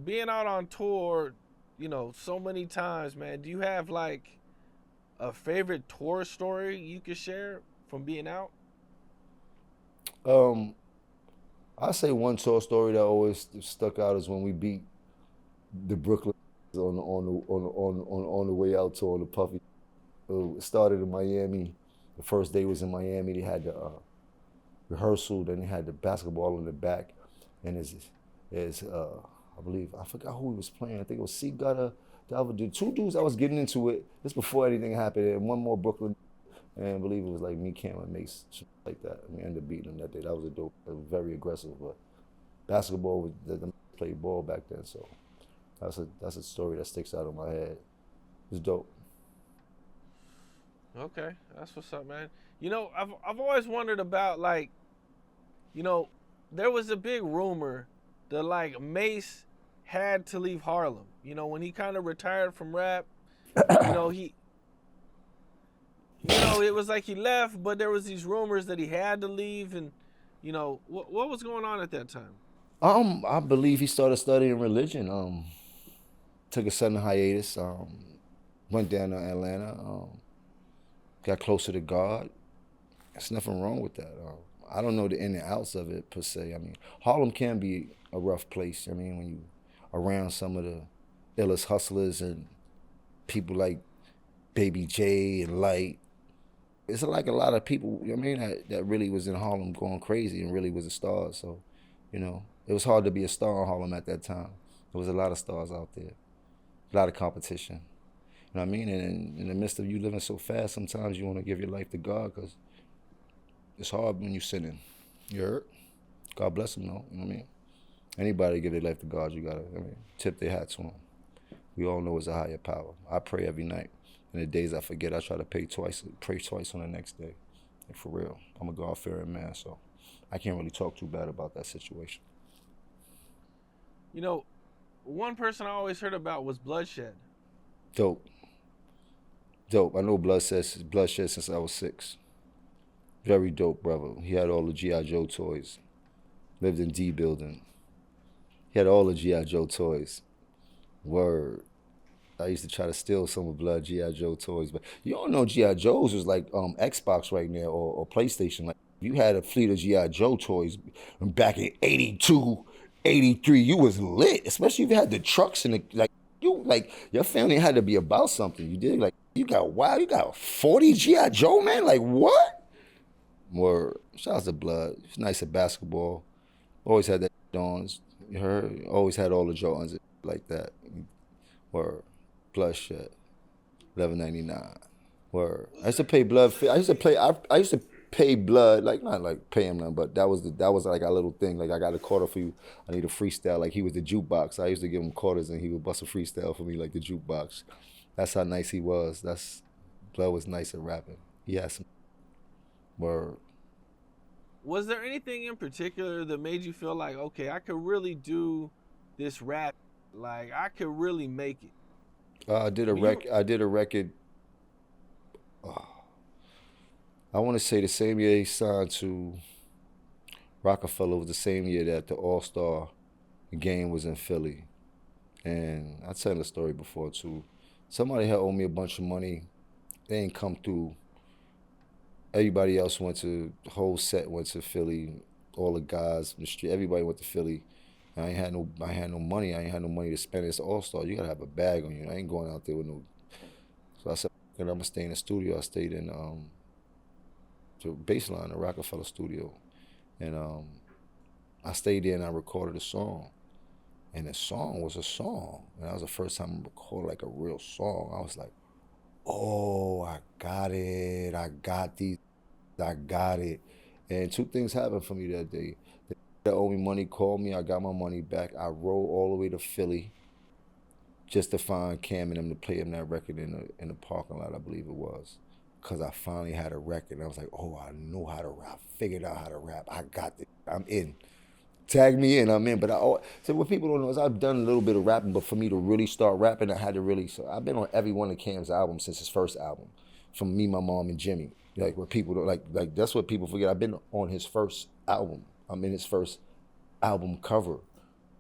being out on tour, so many times, man, do you have like a favorite tour story you could share from being out? Um, I say one tour story that always stuck out is when we beat the Brooklyn on the way out tour on the Puffy. It started in Miami. The first day was in Miami. They had the rehearsal. Then they had the basketball in the back, and is I believe I forgot who he was playing. I think it was C Gutter. The other dude, two dudes. I was getting into it just before anything happened, and one more Brooklyn. And I believe it was like me, Cam, and Mase, like that. And we ended up beating them that day. That was a dope. It was very aggressive, but basketball was the played ball back then. So that's a story that sticks out in my head. It's dope. Okay, that's what's up, man. I've always wondered about like, you know, there was a big rumor that like Mase had to leave Harlem. When he kind of retired from rap, you know, he it was like he left, but there was these rumors that he had to leave, and what was going on at that time? I believe he started studying religion. Took a sudden hiatus. Went down to Atlanta. Got closer to God. There's nothing wrong with that. I don't know the in and outs of it per se. I mean, Harlem can be a rough place. I mean, when you around some of the illest hustlers and people like Baby J and Light, it's like a lot of people. You know what I mean, that really was in Harlem going crazy and really was a star. So, it was hard to be a star in Harlem at that time. There was a lot of stars out there, a lot of competition. You know what I mean? And in the midst of you living so fast, sometimes you want to give your life to God because it's hard when you're sinning. You heard? God bless them, though. You know what I mean? Anybody give their life to God, you gotta, tip their hat to Him. We all know it's a higher power. I pray every night. And the days I forget, I try to pray twice on the next day. Like for real. I'm a God fearing man, so I can't really talk too bad about that situation. You know, One person I always heard about was Bloodshed. Dope. Dope. I know Bloodshed since I was 6. Very dope, brother. He had all the G.I. Joe toys. Lived in D building. He had all the G.I. Joe toys. Word. I used to try to steal some of Blood G.I. Joe toys, but you don't know G.I. Joe's was like Xbox right now or PlayStation. Like you had a fleet of G.I. Joe toys back in 82, 83. You was lit, especially if you had the trucks and the like. You like your family had to be about something. You did like you got wow, you got 40 G.I. Joe, man. Like what? More shout out to Blood. It's nice at basketball. Always had that Dons. You heard? Always had all the Jordans like that. Or Bloodshed. 11.99. Word. I used to pay blood. I used to play. I used to pay blood, like not like pay him nothing, but that was like a little thing. Like I got a quarter for you. I need a freestyle. Like he was the jukebox. I used to give him quarters and he would bust a freestyle for me like the jukebox. That's how nice he was. That's Blood was nice at rapping. He had some word. Was there anything in particular that made you feel like, okay, I could really do this rap, like I could really make it? I did I a mean, you. I did a record. I want to say the same year he signed to Rockefeller was the same year that the All Star game was in Philly. And I tell the story before too. Somebody had owed me a bunch of money. They ain't come through. Everybody else went to the whole set went to Philly. All the guys in the street, everybody went to Philly. I had no money. I ain't had no money to spend. It's All Star. You gotta have a bag on you. I ain't going out there with no. So I said, I'm gonna stay in the studio. I stayed in the baseline, the Rockefeller studio, and I stayed there and I recorded a song. And the song was a song. And that was the first time I recorded like a real song. I was like, oh, I got it. I got these. I got it. And two things happened for me that day. That owed me money called me. I got my money back. I rode all the way to Philly just to find Cam and them to play him that record in the parking lot, I believe it was. Because I finally had a record. And I was like, oh, I know how to rap. Figured out how to rap. I got this. I'm in. Tag me in, I'm in. But so what people don't know is I've done a little bit of rapping, but for me to really start rapping, I had to really. So I've been on every one of Cam's albums since his first album, from Me, My Mom, and Jimmy. Like what people don't like that's what people forget. I've been on his first album. I'm in his first album cover.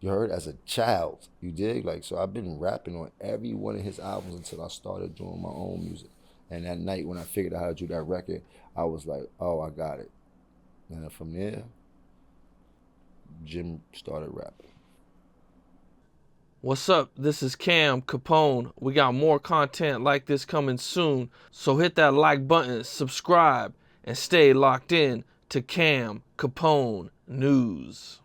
You heard? As a child, you dig? Like, so I've been rapping on every one of his albums until I started doing my own music. And that night when I figured out how to do that record, I was like, oh, I got it. And then from there, Jim started rapping. What's up? This is Cam Capone. We got more content like this coming soon, so hit that like button, subscribe, and stay locked in to Cam Capone News.